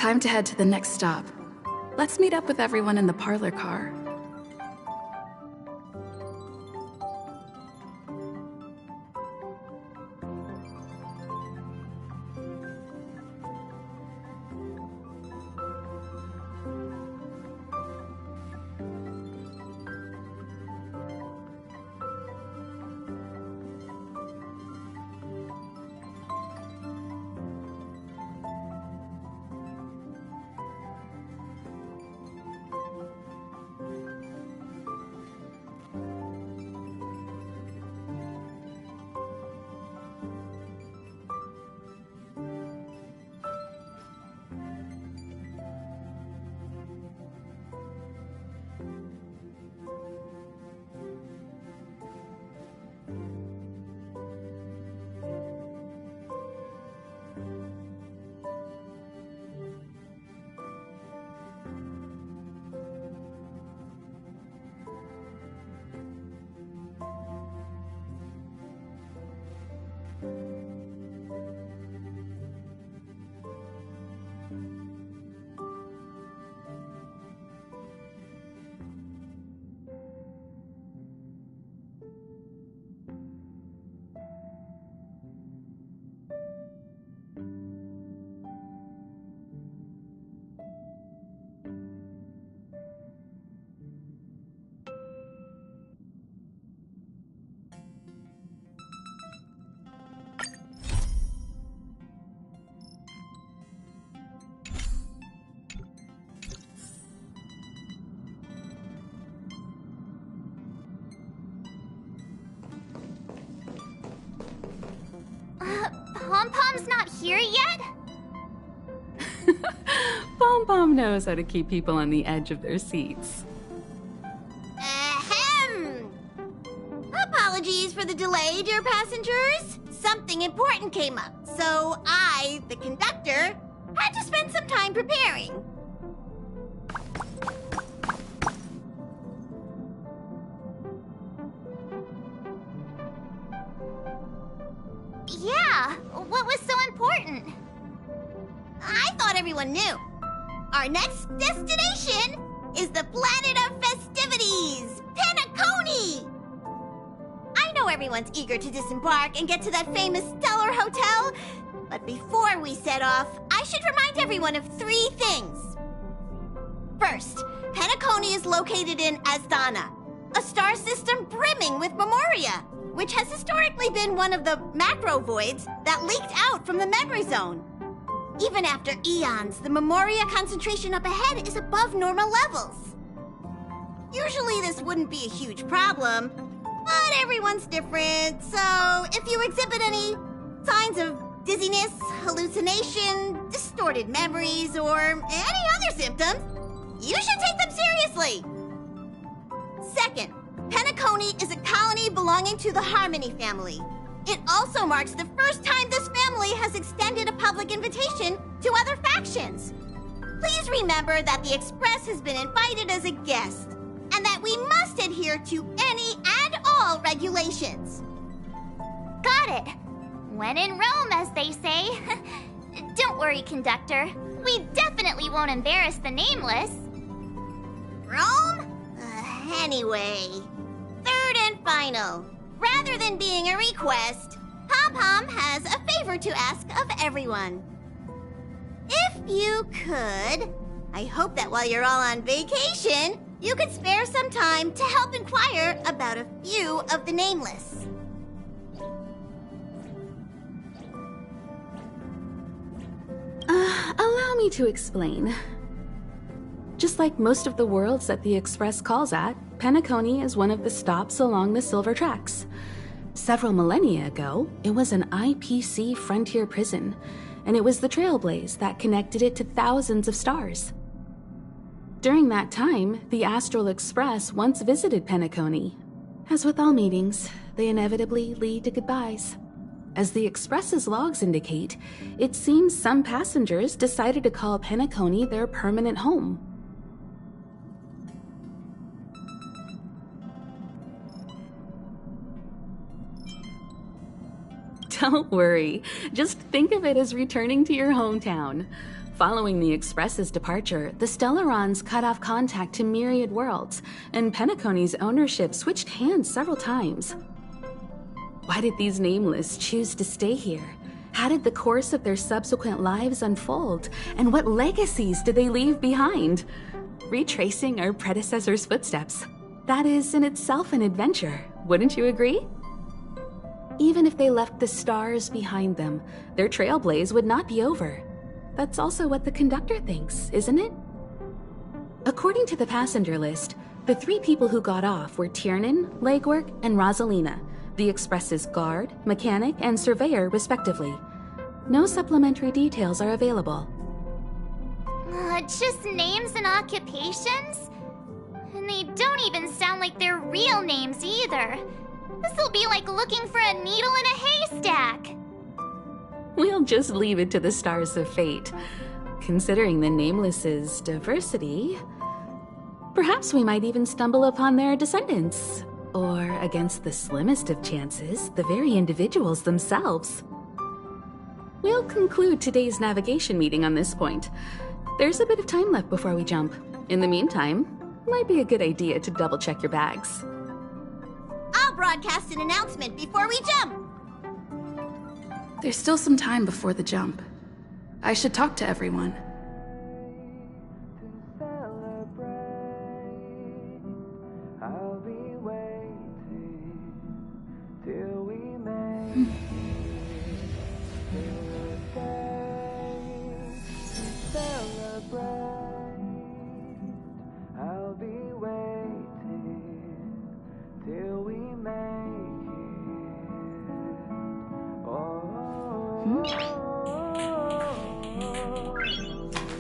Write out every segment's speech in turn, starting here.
time to head to the next stop. Let's meet up with everyone in the parlor car. Pom-Pom's not here yet? Pom-Pom knows how to keep people on the edge of their seats. Ahem! Apologies for the delay, dear passengers. Something important came up, so I, the conductor, had to spend some time preparing. Yeah, what was so important? I thought everyone knew. Our next destination is the planet of festivities, Penacony! I know everyone's eager to disembark and get to that famous Stellar Hotel, but before we set off, I should remind everyone of 3 things. First, Penacony is located in Asdana, a star system brimming with memoria, which has historically been one of the macro voids that leaked out from the memory zone. Even after eons, the memoria concentration up ahead is above normal levels. Usually this wouldn't be a huge problem, but everyone's different, so if you exhibit any signs of dizziness, hallucination, distorted memories, or any other symptoms, you should take them seriously. Second, Penacony is a colony belonging to the Harmony family. It also marks the first time this family has extended a public invitation to other factions. Please remember that the Express has been invited as a guest, and that we must adhere to any and all regulations. Got it. When in Rome, as they say. Don't worry, conductor. We definitely won't embarrass the nameless. Rome? Anyway, third and final. Rather than being a request, Pom-Pom has a favor to ask of everyone. If you could, I hope that while you're all on vacation, you could spare some time to help inquire about a few of the nameless. Allow me to explain. Just like most of the worlds that the Express calls at, Penacony is one of the stops along the Silver Tracks. Several millennia ago, it was an IPC frontier prison, and it was the trailblaze that connected it to thousands of stars. During that time, the Astral Express once visited Penacony. As with all meetings, they inevitably lead to goodbyes. As the Express's logs indicate, it seems some passengers decided to call Penacony their permanent home. Don't worry, just think of it as returning to your hometown. Following the Express's departure, the Stellarons cut off contact to myriad worlds, and Penacony's ownership switched hands several times. Why did these Nameless choose to stay here? How did the course of their subsequent lives unfold? And what legacies did they leave behind? Retracing our predecessors' footsteps. That is in itself an adventure, wouldn't you agree? Even if they left the stars behind them, their trailblaze would not be over. That's also what the conductor thinks, isn't it? According to the passenger list, the 3 people who got off were Tiernan, Legwork, and Rosalina, the Express's guard, mechanic, and surveyor, respectively. No supplementary details are available. Just names and occupations? And they don't even sound like their real names either. This'll be like looking for a needle in a haystack. We'll just leave it to the stars of fate. Considering the Nameless's diversity, perhaps we might even stumble upon their descendants. Or, against the slimmest of chances, the very individuals themselves. We'll conclude today's navigation meeting on this point. There's a bit of time left before we jump. In the meantime, might be a good idea to double-check your bags. I'll broadcast an announcement before we jump. There's still some time before the jump. I should talk to everyone.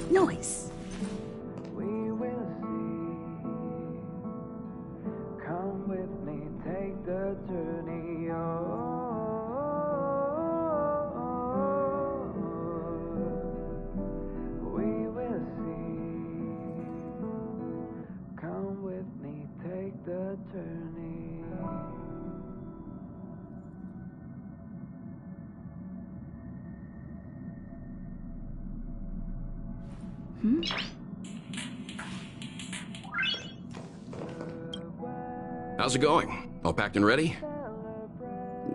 Noise. We will see. Come with me, take the journey we will see. Come with me, take the journey. How's it going? All packed and ready?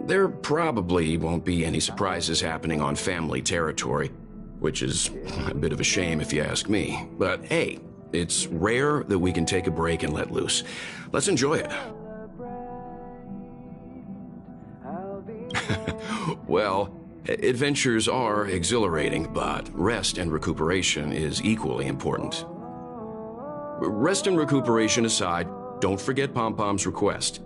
There probably won't be any surprises happening on family territory, which is a bit of a shame if you ask me. But hey, it's rare that we can take a break and let loose. Let's enjoy it. Well, adventures are exhilarating, but rest and recuperation is equally important. Rest and recuperation aside, don't forget Pom-Pom's request.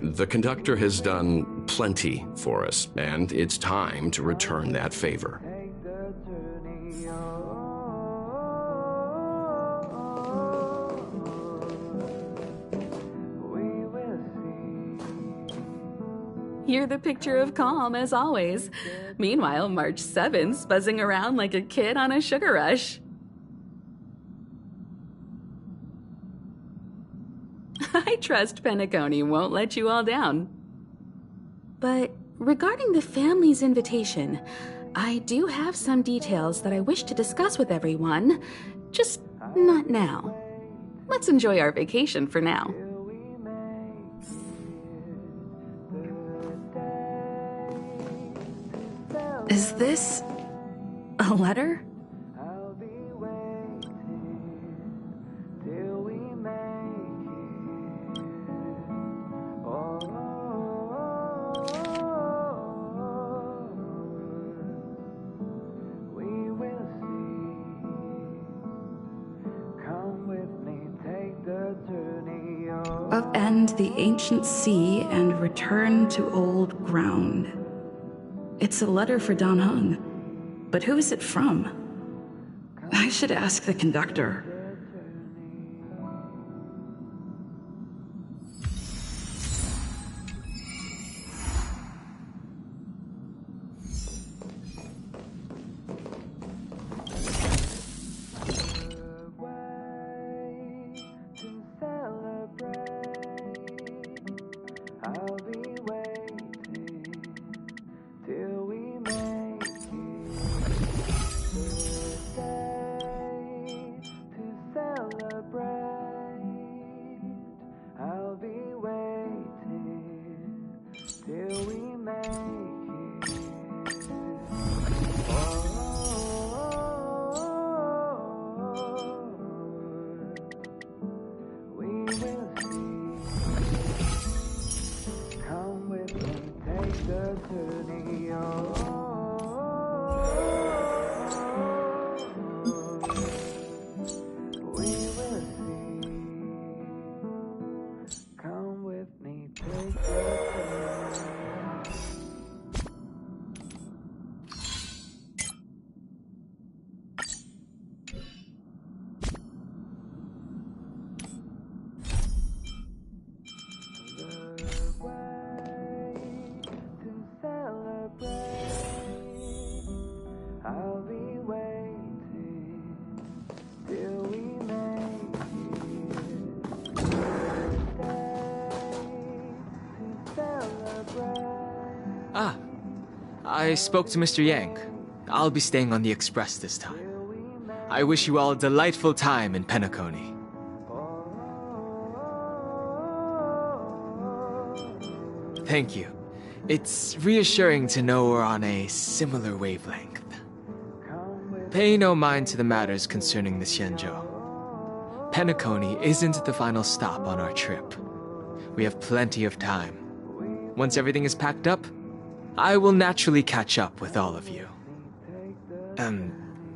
The conductor has done plenty for us, and it's time to return that favor. You're the picture of calm, as always. Meanwhile, March 7th's buzzing around like a kid on a sugar rush. I trust Penacony won't let you all down. But regarding the family's invitation, I do have some details that I wish to discuss with everyone, just not now. Let's enjoy our vacation for now. Is this a letter? Upend the ancient sea and return to old ground. It's a letter for Don Hung, but who is it from? I should ask the conductor. Till we make it. I spoke to Mr. Yang. I'll be staying on the express this time. I wish you all a delightful time in Penacony. Thank you. It's reassuring to know we're on a similar wavelength. Pay no mind to the matters concerning the Xianzhou. Penacony isn't the final stop on our trip. We have plenty of time. Once everything is packed up, I will naturally catch up with all of you.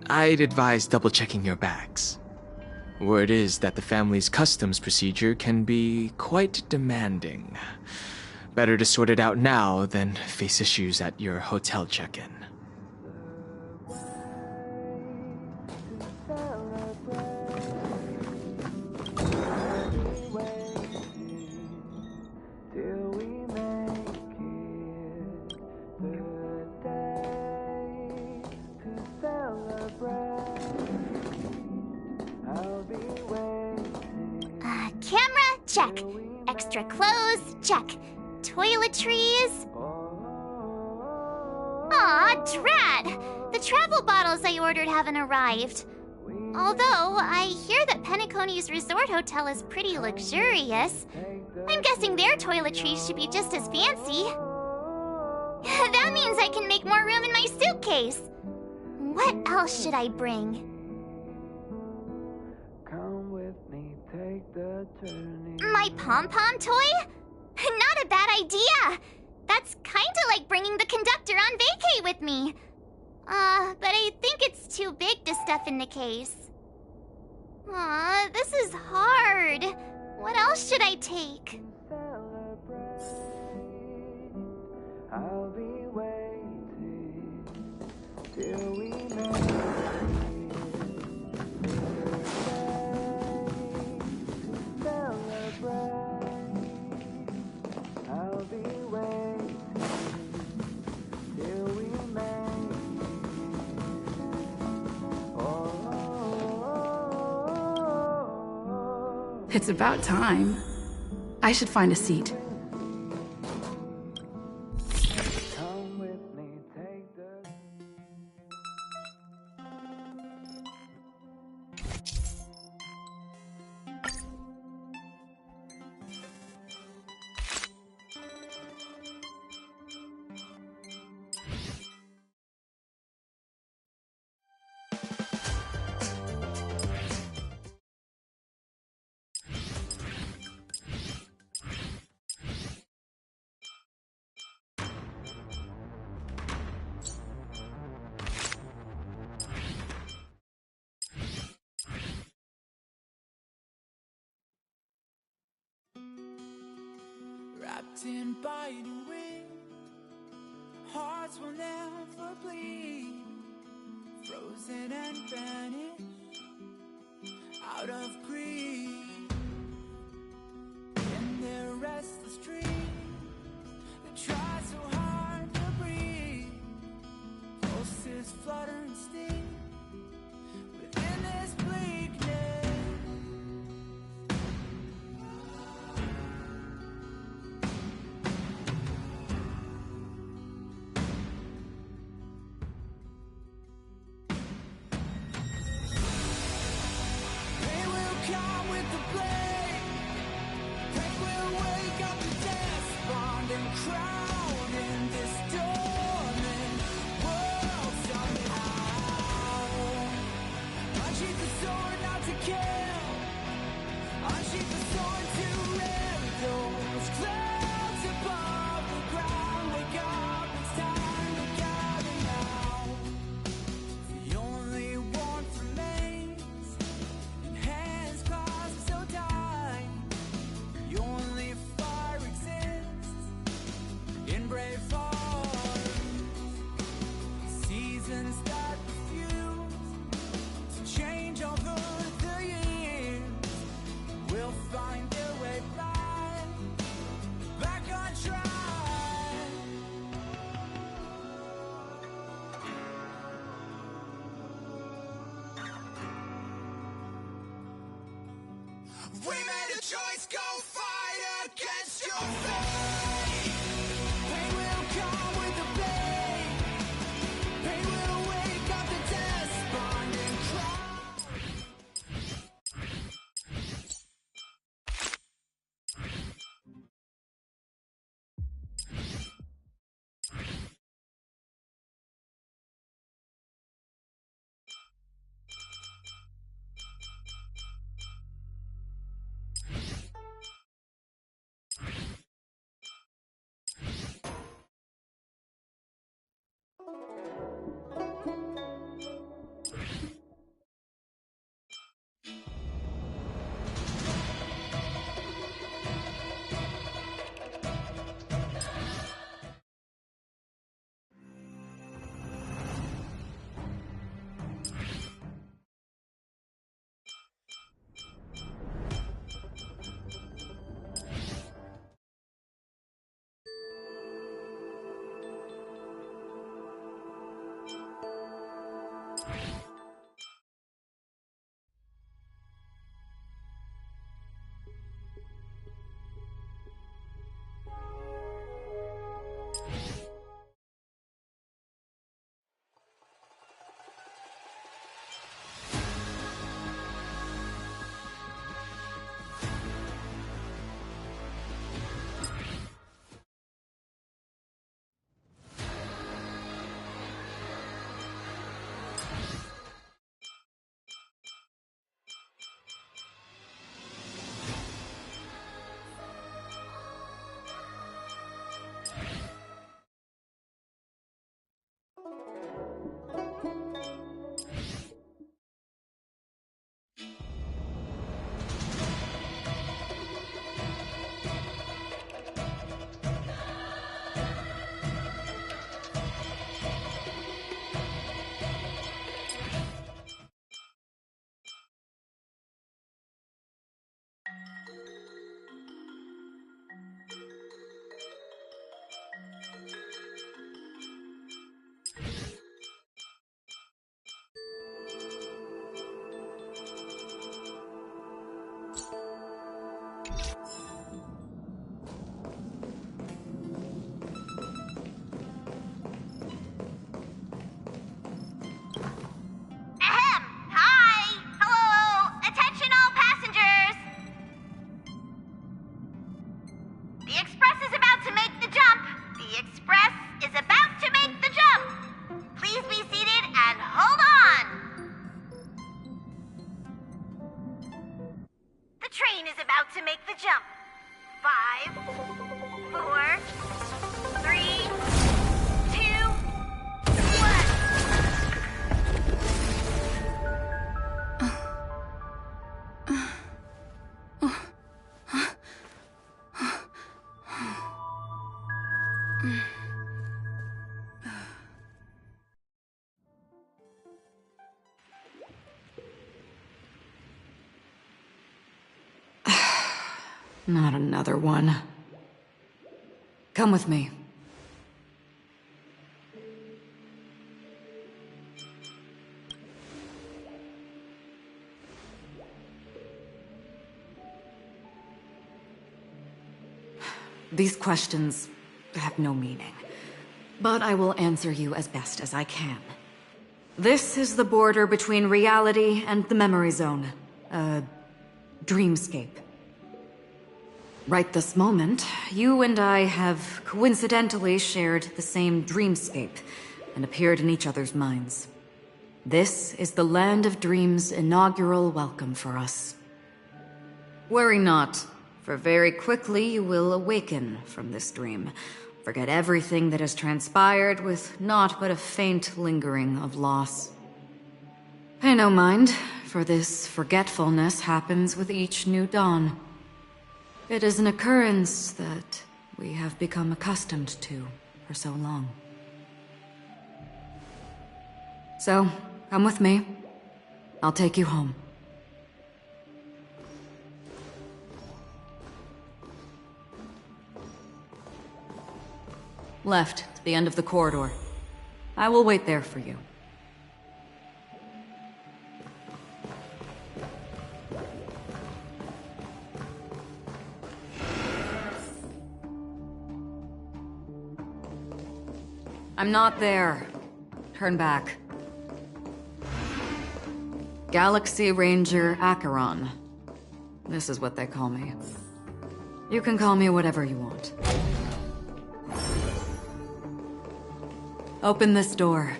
I'd advise double-checking your bags. Word is that the family's customs procedure can be quite demanding. Better to sort it out now than face issues at your hotel check-in. Camera, check. Extra clothes, check. Toiletries. Aw, drat! The travel bottles I ordered haven't arrived. Although, I hear that Penacony's resort hotel is pretty luxurious. I'm guessing their toiletries should be just as fancy. That means I can make more room in my suitcase. What else should I bring? Come with me, take the journey. My pom-pom toy? Not a bad idea! That's kinda like bringing the conductor on vacay with me. But I think it's too big to stuff in the case. Aw, this is hard. What else should I take? I'll be waiting till we It's about time. I should find a seat. come with me, take the wrapped in biting wind, hearts will never bleed, frozen and vanished out of greed. In their restless dreams, they try so hard to breathe, pulses flutter and sting within this bleakness. Come with the blade. They will wake up to despondent crowd in this dormant world somehow. Unsheath the sword not to kill. Unsheath the sword to rend those clouds above the ground. Wake up, it's time to gather now. The only warmth remains in hands clasped so tight. The only fire exists in brave hearts. Seasons that refuse to change over the years will find their way back on track. We made a choice, go fight against your fate. They will come with the blade. The Express is about to make the jump. Please be seated and hold on. The train is about to make the jump. 5, 4, 3, 2, 1. Not another one. Come with me. These questions have no meaning, but I will answer you as best as I can. This is the border between reality and the memory zone, a dreamscape. Right this moment, you and I have coincidentally shared the same dreamscape and appeared in each other's minds. This is the Land of Dreams' inaugural welcome for us. Worry not, for very quickly you will awaken from this dream, forget everything that has transpired with naught but a faint lingering of loss. Pay no mind, for this forgetfulness happens with each new dawn. It is an occurrence that we have become accustomed to for so long. So, come with me. I'll take you home. Left, to the end of the corridor. I will wait there for you. I'm not there. Turn back. Galaxy Ranger Acheron. This is what they call me. You can call me whatever you want. Open this door.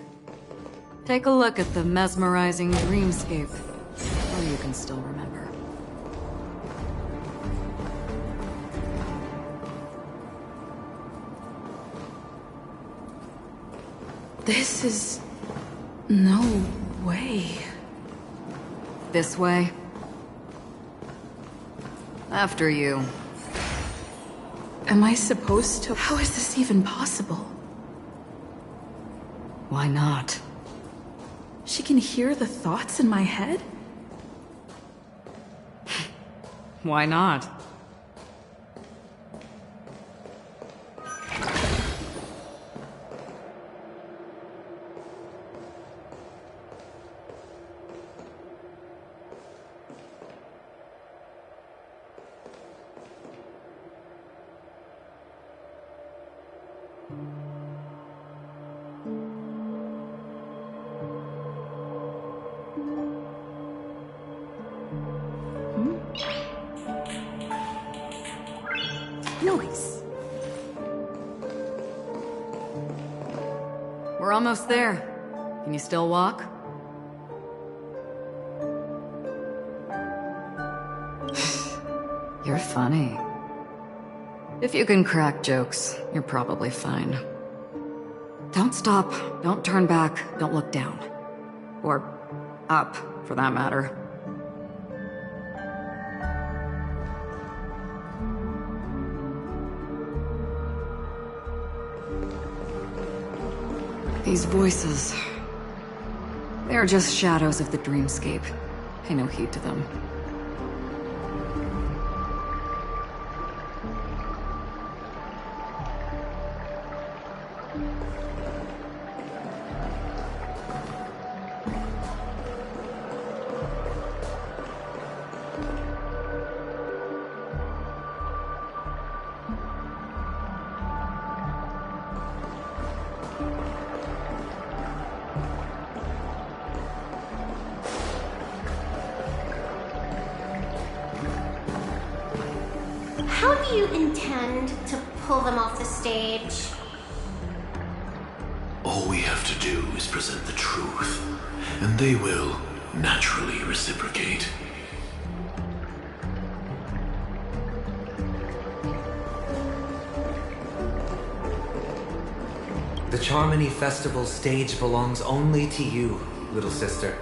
Take a look at the mesmerizing dreamscape, or you can still remember. This is... no way. This way? After you. Am I supposed to? How is this even possible? Why not? She can hear the thoughts in my head? Why not? Noise. We're almost there. Can you still walk? You're funny. If you can crack jokes, you're probably fine. Don't stop, don't turn back, don't look down. Or up, for that matter. These voices... they're just shadows of the dreamscape. Pay no heed to them. How do you intend to pull them off the stage? All we have to do is present the truth, and they will naturally reciprocate. The Charmony Festival stage belongs only to you, little sister.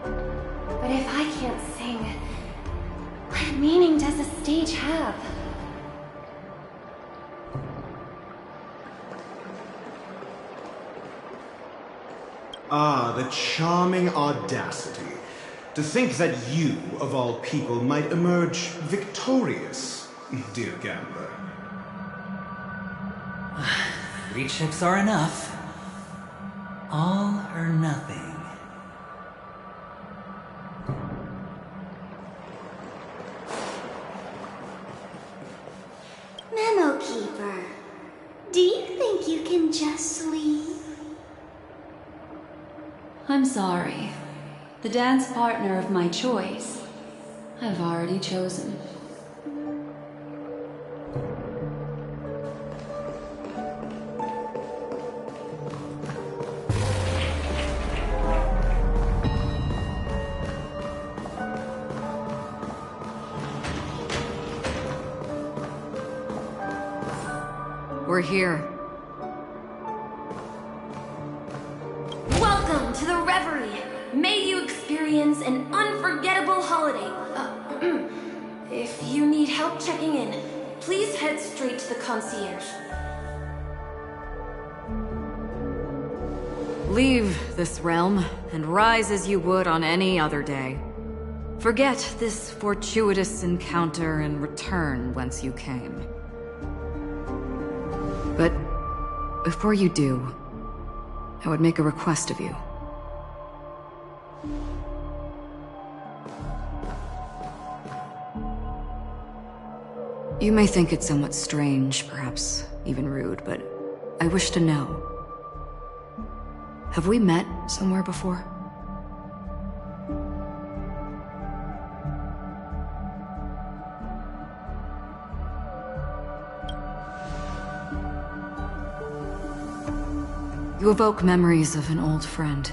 But if I can't sing, what meaning does the stage have? Ah, the charming audacity. To think that you, of all people, might emerge victorious, dear gambler. 3 chips are enough. All or nothing. Memo Keeper, do you think you can just leave? I'm sorry. The dance partner of my choice, I've already chosen. We're here. Welcome to the Reverie! May you experience an unforgettable holiday. If you need help checking in, please head straight to the concierge. Leave this realm and rise as you would on any other day. Forget this fortuitous encounter and return whence you came. But before you do, I would make a request of you. You may think it somewhat strange, perhaps even rude, but I wish to know. Have we met somewhere before? You evoke memories of an old friend.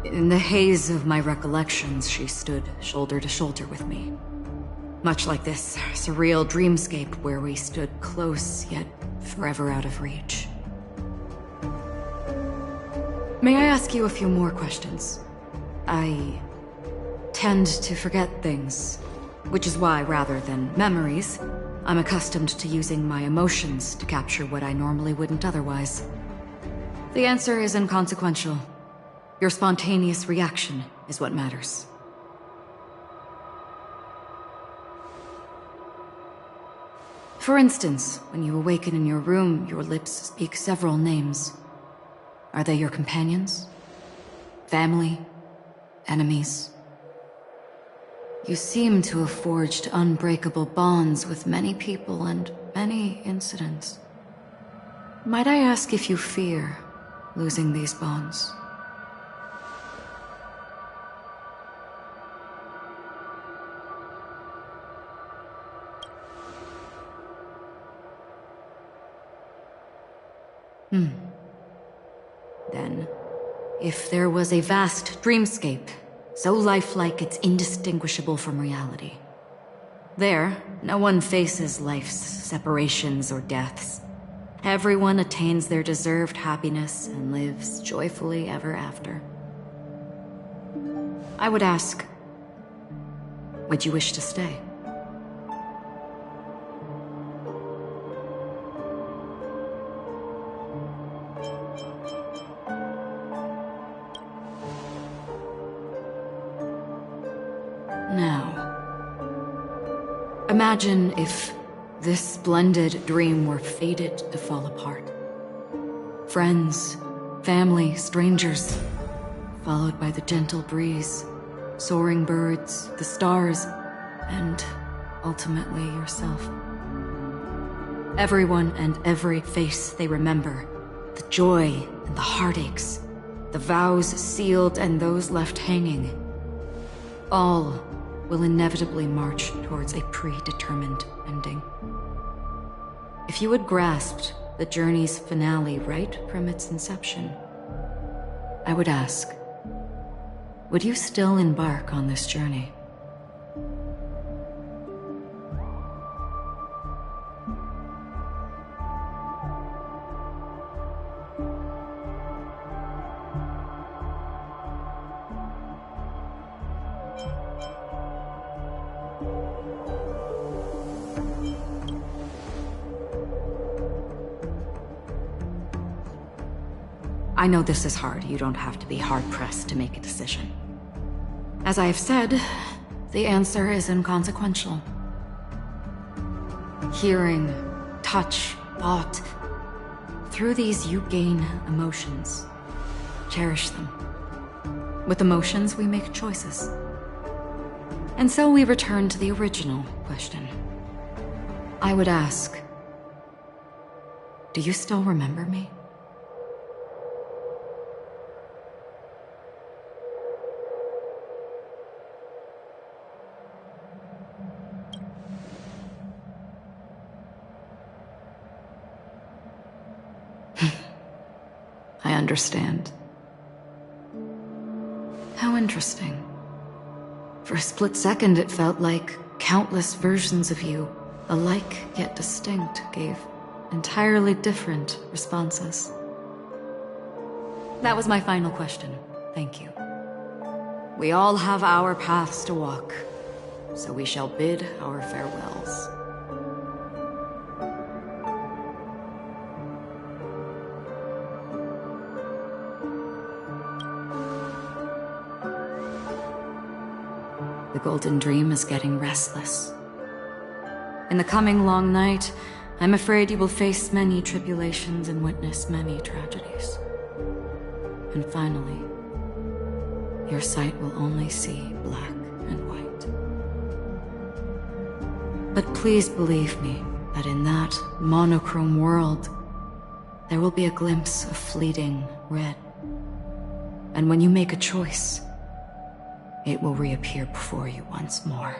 In the haze of my recollections, she stood shoulder to shoulder with me. Much like this surreal dreamscape where we stood close, yet forever out of reach. May I ask you a few more questions? I tend to forget things, which is why, rather than memories, I'm accustomed to using my emotions to capture what I normally wouldn't otherwise. The answer is inconsequential. Your spontaneous reaction is what matters. For instance, when you awaken in your room, your lips speak several names. Are they your companions? Family? Enemies? You seem to have forged unbreakable bonds with many people and many incidents. Might I ask if you fear losing these bonds? Then, if there was a vast dreamscape, so lifelike it's indistinguishable from reality. There, no one faces life's separations or deaths. Everyone attains their deserved happiness and lives joyfully ever after. I would ask, would you wish to stay? Now, imagine if this splendid dream were fated to fall apart. Friends, family, strangers, followed by the gentle breeze, soaring birds, the stars, and ultimately yourself. Everyone and every face they remember, the joy and the heartaches, the vows sealed and those left hanging, all will inevitably march towards a predetermined ending. If you had grasped the journey's finale right from its inception, I would ask, would you still embark on this journey? I know this is hard. You don't have to be hard-pressed to make a decision. As I have said, the answer is inconsequential. Hearing, touch, thought. Through these you gain emotions. Cherish them. With emotions, we make choices. And so we return to the original question. I would ask, do you still remember me? I understand. How interesting. For a split second, it felt like countless versions of you, alike yet distinct, gave entirely different responses. That was my final question. Thank you. We all have our paths to walk, so we shall bid our farewells. The Golden Dream is getting restless. In the coming long night, I'm afraid you will face many tribulations and witness many tragedies. And finally, your sight will only see black and white. But please believe me that in that monochrome world, there will be a glimpse of fleeting red. And when you make a choice, it will reappear before you once more.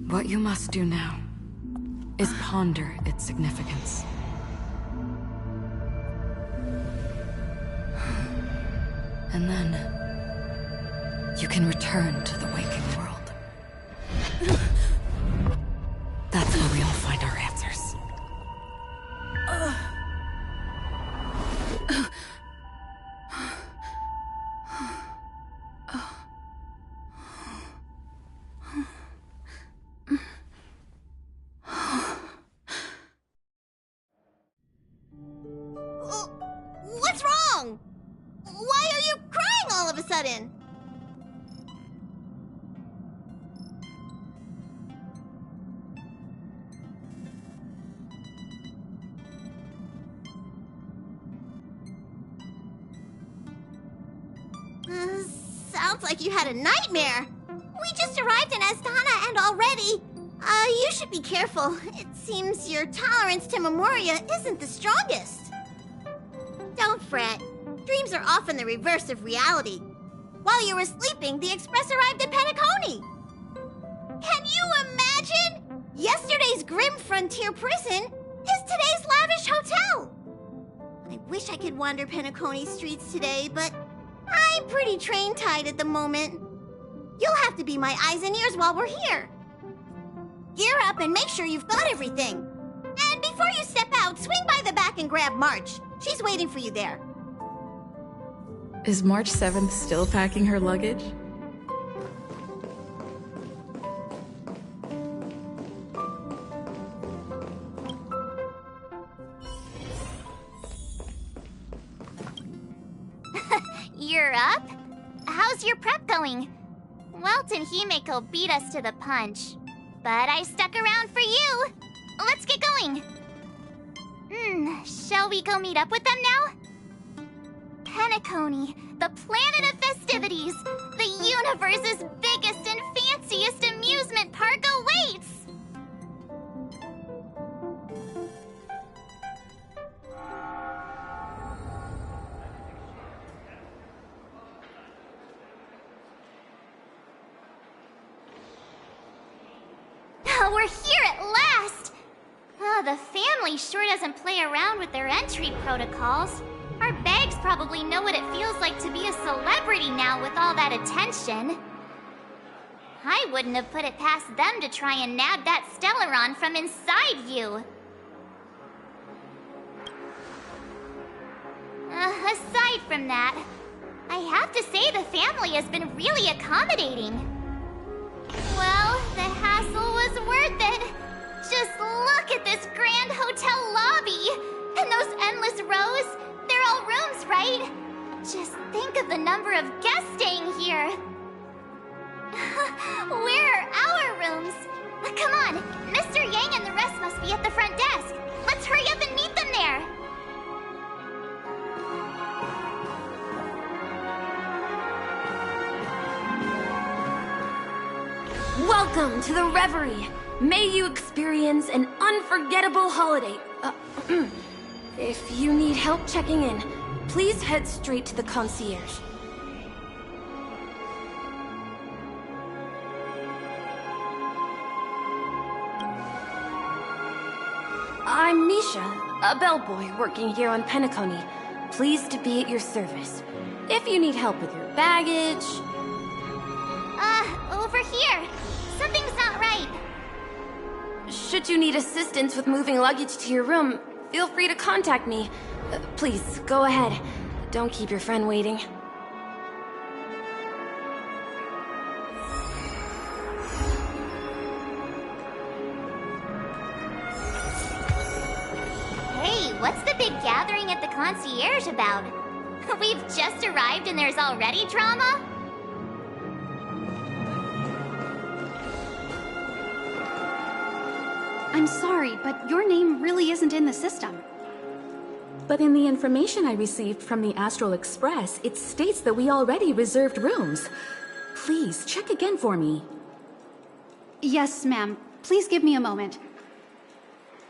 What you must do now is ponder its significance. And then you can return to the waking world. That's where we all find our answers. What's wrong? Why are you crying all of a sudden? Sounds like you had a nightmare. We just arrived in Astana and already... you should be careful. It seems your tolerance to Memoria isn't the strongest. Don't fret. Dreams are often the reverse of reality. While you were sleeping, the Express arrived at Penacony. Can you imagine? Yesterday's grim frontier prison is today's lavish hotel. I wish I could wander Penacony streets today, but I'm pretty train-tied at the moment. You'll have to be my eyes and ears while we're here. Gear up and make sure you've got everything. And before you step out, swing by the back and grab March. She's waiting for you there. Is March 7th still packing her luggage? You're up? How's your prep going? Welt and Himeko beat us to the punch, but I stuck around for you. Let's get going. Shall we go meet up with them now? Penacony, the planet of festivities, the universe's biggest and fanciest amusement park awaits! We're here at last! The family sure doesn't play around with their entry protocols. Our bags probably know what it feels like to be a celebrity now with all that attention. I wouldn't have put it past them to try and nab that Stellaron from inside you. Aside from that, I have to say the family has been really accommodating. Well, the hassle was worth it. Just look at this grand hotel lobby! And those endless rows, they're all rooms, right? Just think of the number of guests staying here. Where are our rooms? Come on, Mr. Yang and the rest must be at the front desk. Let's hurry up and meet them there. Welcome to the Reverie. May you experience an unforgettable holiday. If you need help checking in, please head straight to the concierge. I'm Misha, a bellboy working here on Penacony. Pleased to be at your service. If you need help with your baggage... Over here. Something's not right. Should you need assistance with moving luggage to your room, feel free to contact me. Please, go ahead. Don't keep your friend waiting. Hey, what's the big gathering at the concierge about? We've just arrived and there's already drama? I'm sorry, but your name really isn't in the system. But in the information I received from the Astral Express, it states that we already reserved rooms. Please, check again for me. Yes, ma'am. Please give me a moment.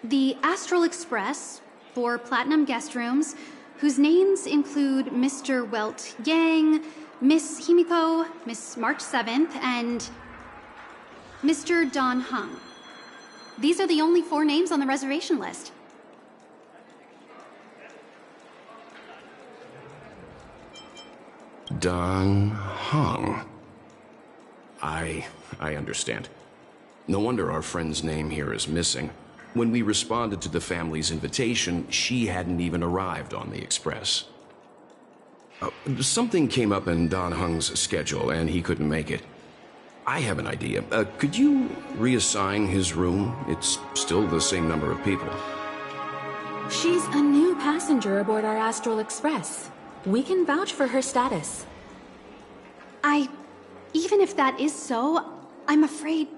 The Astral Express, 4 platinum guest rooms, whose names include Mr. Welt Yang, Miss Himiko, Miss March 7th, and Mr. Don Hung. These are the only 4 names on the reservation list. Don Hung. I understand. No wonder our friend's name here is missing. When we responded to the family's invitation, she hadn't even arrived on the express. Something came up in Don Hung's schedule, and he couldn't make it. I have an idea. Could you reassign his room? It's still the same number of people. She's a new passenger aboard our Astral Express. We can vouch for her status. Even if that is so, I'm afraid...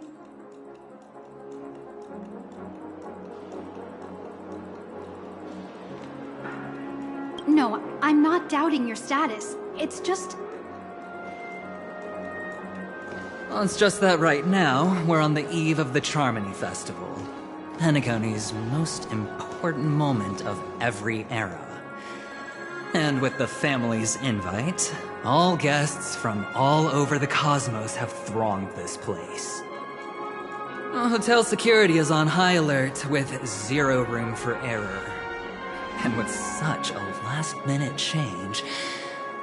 No, I'm not doubting your status. It's just... Well, it's just that right now, we're on the eve of the Charmony Festival. Penacony's most important moment of every era. And with the family's invite, all guests from all over the cosmos have thronged this place. Hotel security is on high alert with 0 room for error. And with such a last-minute change,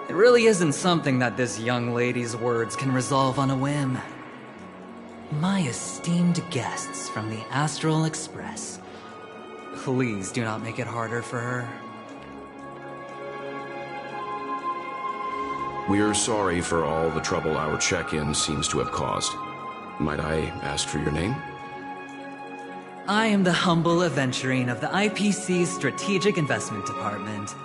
it really isn't something that this young lady's words can resolve on a whim. My esteemed guests from the Astral Express, please do not make it harder for her. We're sorry for all the trouble our check-in seems to have caused. Might I ask for your name? I am the humble aventurine of the IPC's Strategic Investment Department,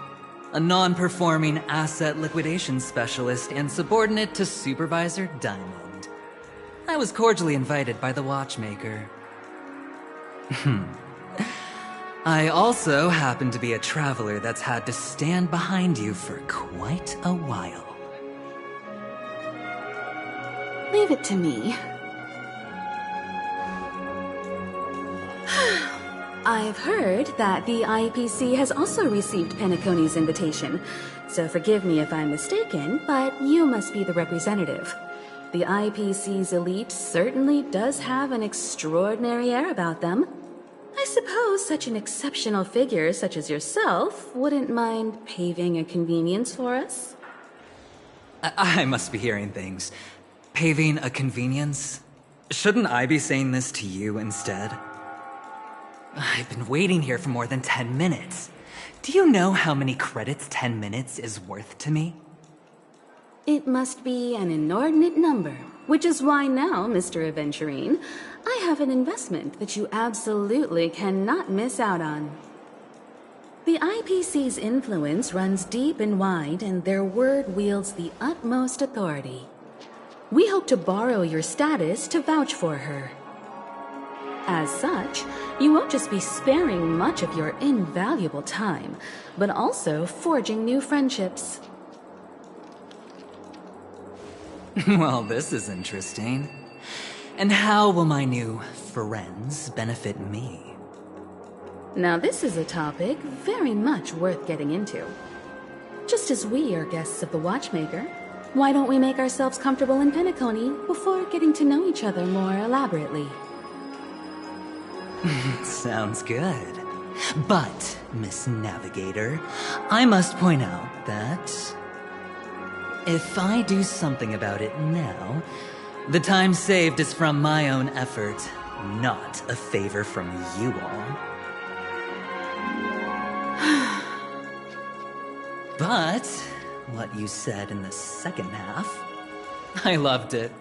a non-performing asset liquidation specialist and subordinate to Supervisor Diamond. I was cordially invited by the watchmaker. I also happen to be a traveler that's had to stand behind you for quite a while. Leave it to me. I've heard that the IPC has also received Penacony's invitation, so forgive me if I'm mistaken, but you must be the representative. The IPC's elite certainly does have an extraordinary air about them. I suppose such an exceptional figure such as yourself wouldn't mind paving a convenience for us? I must be hearing things. Paving a convenience? Shouldn't I be saying this to you instead? I've been waiting here for more than 10 minutes. Do you know how many credits 10 minutes is worth to me? It must be an inordinate number, which is why now, Mr. Aventurine, I have an investment that you absolutely cannot miss out on. The IPC's influence runs deep and wide, and their word wields the utmost authority. We hope to borrow your status to vouch for her. As such, you won't just be sparing much of your invaluable time, but also forging new friendships. Well, this is interesting. And how will my new friends benefit me? Now this is a topic very much worth getting into. Just as we are guests of the Watchmaker, why don't we make ourselves comfortable in Penacony before getting to know each other more elaborately? Sounds good. But, Miss Navigator, I must point out that if I do something about it now, the time saved is from my own effort, not a favor from you all. But what you said in the second half, I loved it.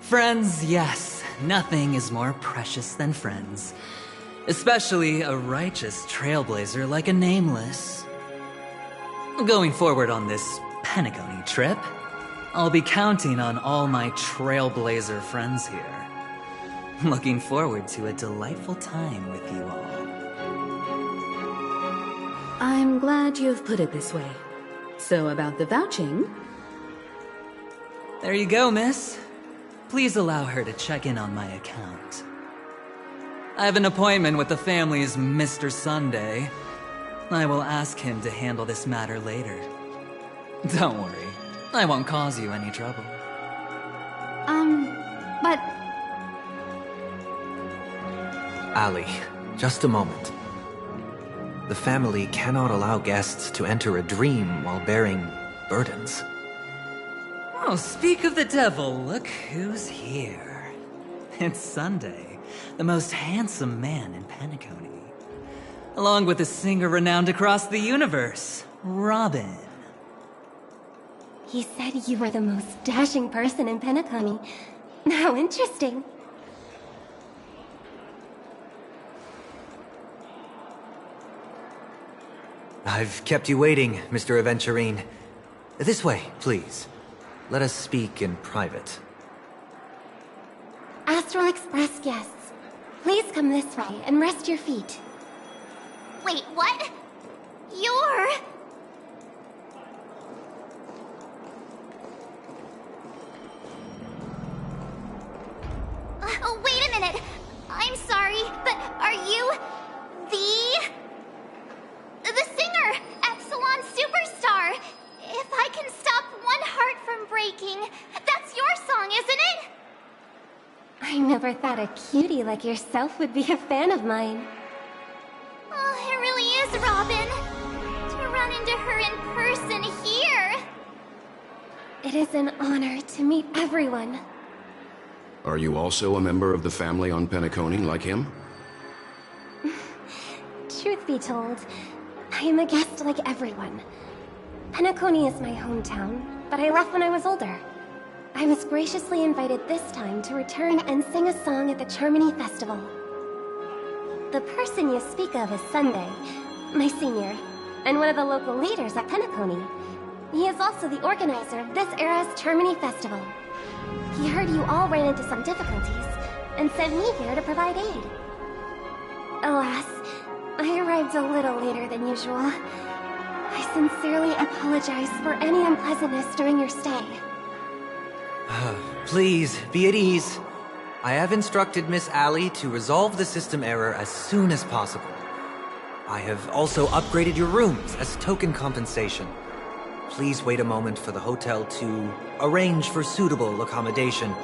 Friends, yes, nothing is more precious than friends. Especially a righteous trailblazer like a Nameless. Going forward on this Penacony trip, I'll be counting on all my trailblazer friends here. Looking forward to a delightful time with you all. I'm glad you've put it this way. So about the vouching... There you go, miss. Please allow her to check in on my account. I have an appointment with the family's Mr. Sunday. I will ask him to handle this matter later. Don't worry, I won't cause you any trouble. But... Ali, just a moment. The family cannot allow guests to enter a dream while bearing burdens. Oh, speak of the devil, look who's here. It's Sunday, the most handsome man in Penacony. Along with a singer renowned across the universe, Robin. He said you were the most dashing person in Penacony. How interesting. I've kept you waiting, Mr. Aventurine. This way, please. Let us speak in private. Astral Express guests, please come this way and rest your feet. Wait, what? You're... Oh, wait a minute. I'm sorry, but are you... The singer! Epsilon Superstar! If I can stop one heart from breaking, that's your song, isn't it? I never thought a cutie like yourself would be a fan of mine. Oh, it really is, Robin. To run into her in person here. It is an honor to meet everyone. Are you also a member of the family on Penacony like him? Truth be told, I am a guest like everyone. Penacony is my hometown, but I left when I was older. I was graciously invited this time to return and sing a song at the Charmony Festival. The person you speak of is Sunday, my senior, and one of the local leaders at Penacony. He is also the organizer of this era's Charmony Festival. He heard you all ran into some difficulties, and sent me here to provide aid. Alas, I arrived a little later than usual. I sincerely apologize for any unpleasantness during your stay. Please, be at ease. I have instructed Miss Ali to resolve the system error as soon as possible. I have also upgraded your rooms as token compensation. Please wait a moment for the hotel to arrange for suitable accommodation.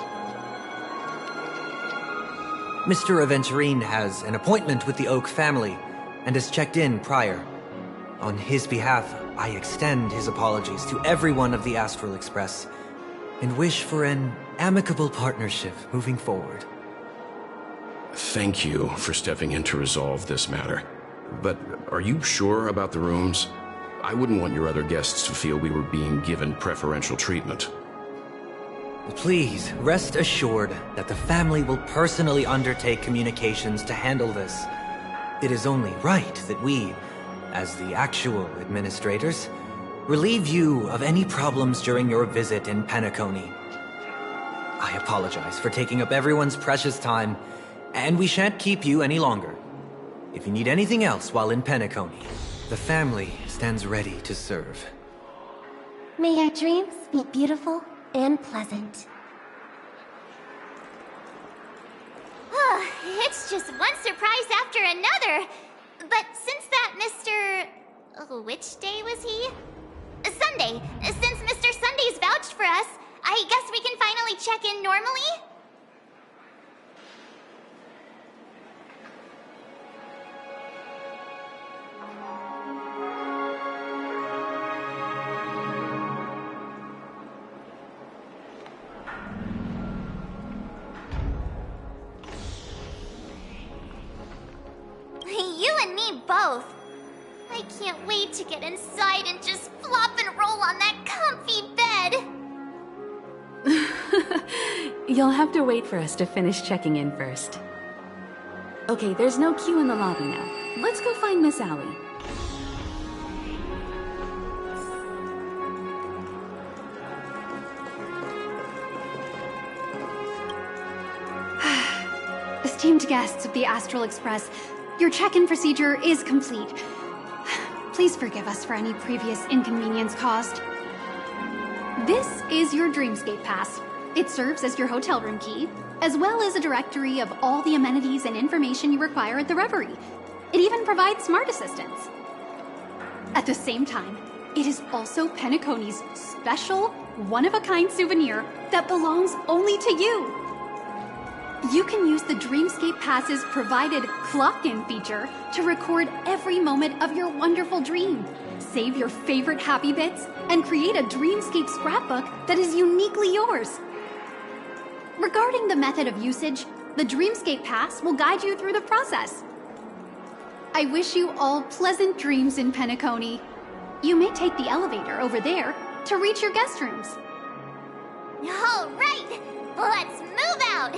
Mr. Aventurine has an appointment with the Oak family and has checked in prior. On his behalf, I extend his apologies to everyone of the Astral Express and wish for an amicable partnership moving forward. Thank you for stepping in to resolve this matter. But are you sure about the rooms? I wouldn't want your other guests to feel we were being given preferential treatment. Please, rest assured that the family will personally undertake communications to handle this. It is only right that we, as the actual administrators, relieve you of any problems during your visit in Penacony. I apologize for taking up everyone's precious time, and we shan't keep you any longer. If you need anything else while in Penacony, the family stands ready to serve. May your dreams be beautiful and pleasant. It's just one surprise after another. But since that Mr... which day was he? Sunday. Since Mr. Sunday's vouched for us, I guess we can finally check in normally? You and me both. I can't wait to get inside and just flop and roll on that comfy bed. You'll have to wait for us to finish checking in first. Okay, there's no queue in the lobby now. Let's go find Miss Allie. Esteemed guests of the Astral Express, your check-in procedure is complete. Please forgive us for any previous inconvenience caused. This is your Dreamscape Pass. It serves as your hotel room key, as well as a directory of all the amenities and information you require at the Reverie. It even provides smart assistants. At the same time, it is also Penacony's special, one-of-a-kind souvenir that belongs only to you. You can use the Dreamscape Pass's provided clock-in feature to record every moment of your wonderful dream, save your favorite happy bits, and create a Dreamscape scrapbook that is uniquely yours. Regarding the method of usage, the Dreamscape Pass will guide you through the process. I wish you all pleasant dreams in Penacony. You may take the elevator over there to reach your guest rooms. All right, let's move out.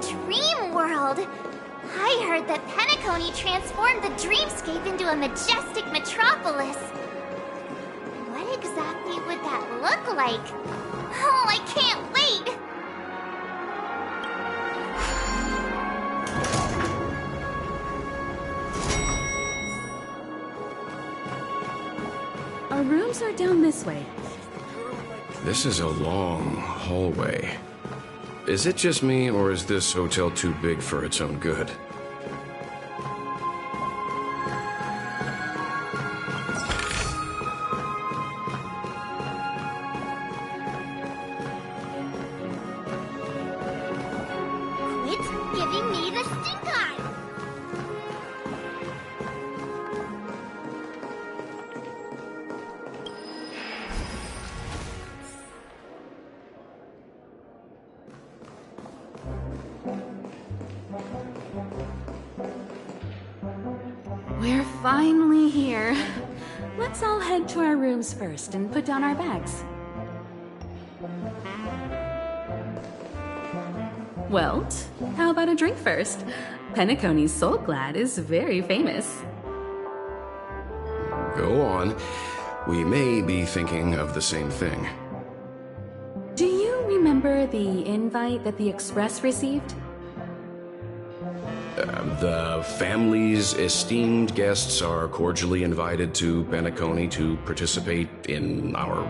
Dream world! I heard that Penacony transformed the dreamscape into a majestic metropolis. What exactly would that look like? Oh, I can't wait! steps are down this way. This is a long hallway. Is it just me, or is this hotel too big for its own good? Quit giving me the stink eye! We're finally here. Let's all head to our rooms first and put down our bags. Welt, how about a drink first? Penacony's Soul Glad is very famous. Go on. We may be thinking of the same thing. Do you remember the invite that the Express received? The family's esteemed guests are cordially invited to Penacony to participate in our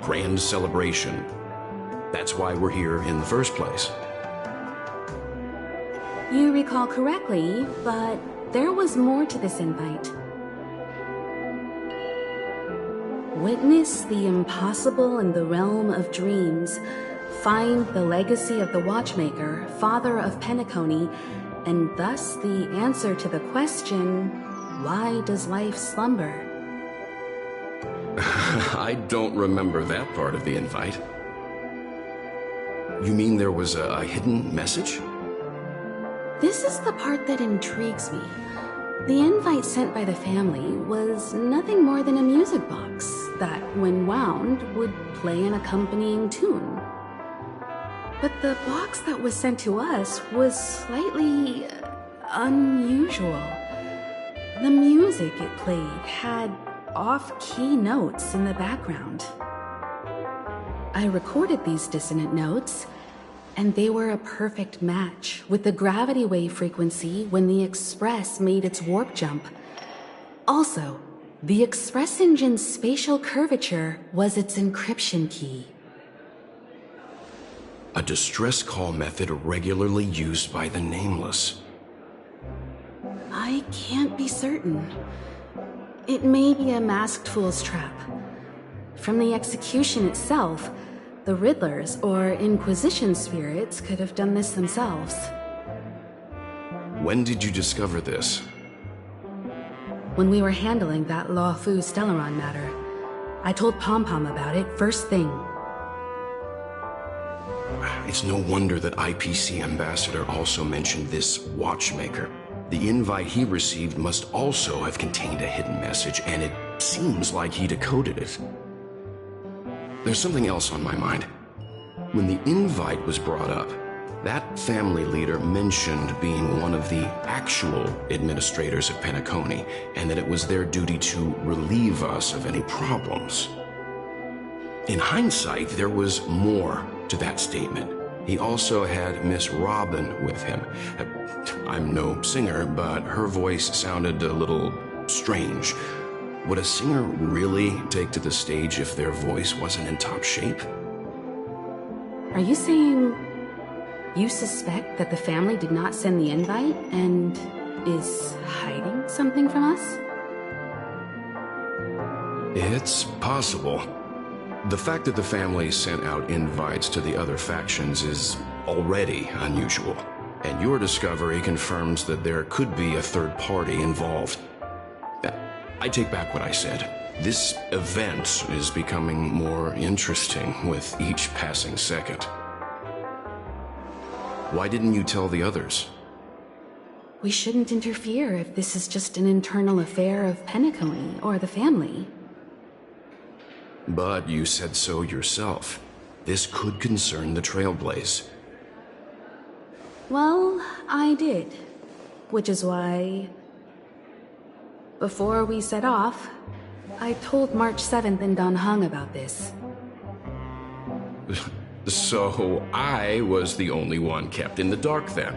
grand celebration. That's why we're here in the first place. You recall correctly, but there was more to this invite. Witness the impossible in the realm of dreams. Find the legacy of the Watchmaker, father of Penacony, and thus the answer to the question, why does life slumber? I don't remember that part of the invite. You mean there was a hidden message? This is the part that intrigues me. The invite sent by the family was nothing more than a music box that, when wound, would play an accompanying tune. But the box that was sent to us was slightly unusual. The music it played had off-key notes in the background. I recorded these dissonant notes, and they were a perfect match with the gravity wave frequency when the Express made its warp jump. Also, the Express engine's spatial curvature was its encryption key. A distress call method regularly used by the Nameless. I can't be certain. It may be a masked fool's trap. From the execution itself, the Riddlers or Inquisition spirits could have done this themselves. When did you discover this? When we were handling that Law Fu Stellaron matter, I told Pom Pom about it first thing. It's no wonder that IPC Ambassador also mentioned this Watchmaker. The invite he received must also have contained a hidden message, and it seems like he decoded it. There's something else on my mind. When the invite was brought up, that family leader mentioned being one of the actual administrators of Penacony, and that it was their duty to relieve us of any problems. In hindsight, there was more to that statement. He also had Miss Robin with him. I'm no singer, but her voice sounded a little strange. Would a singer really take to the stage if their voice wasn't in top shape? Are you saying you suspect that the family did not send the invite and is hiding something from us? It's possible. The fact that the family sent out invites to the other factions is already unusual, and your discovery confirms that there could be a third party involved. I take back what I said. This event is becoming more interesting with each passing second. Why didn't you tell the others? We shouldn't interfere if this is just an internal affair of Penacony or the family. But you said so yourself. This could concern the Trailblaze. Well, I did. Which is why, before we set off, I told March 7th in Dan Heng about this. So I was the only one kept in the dark then.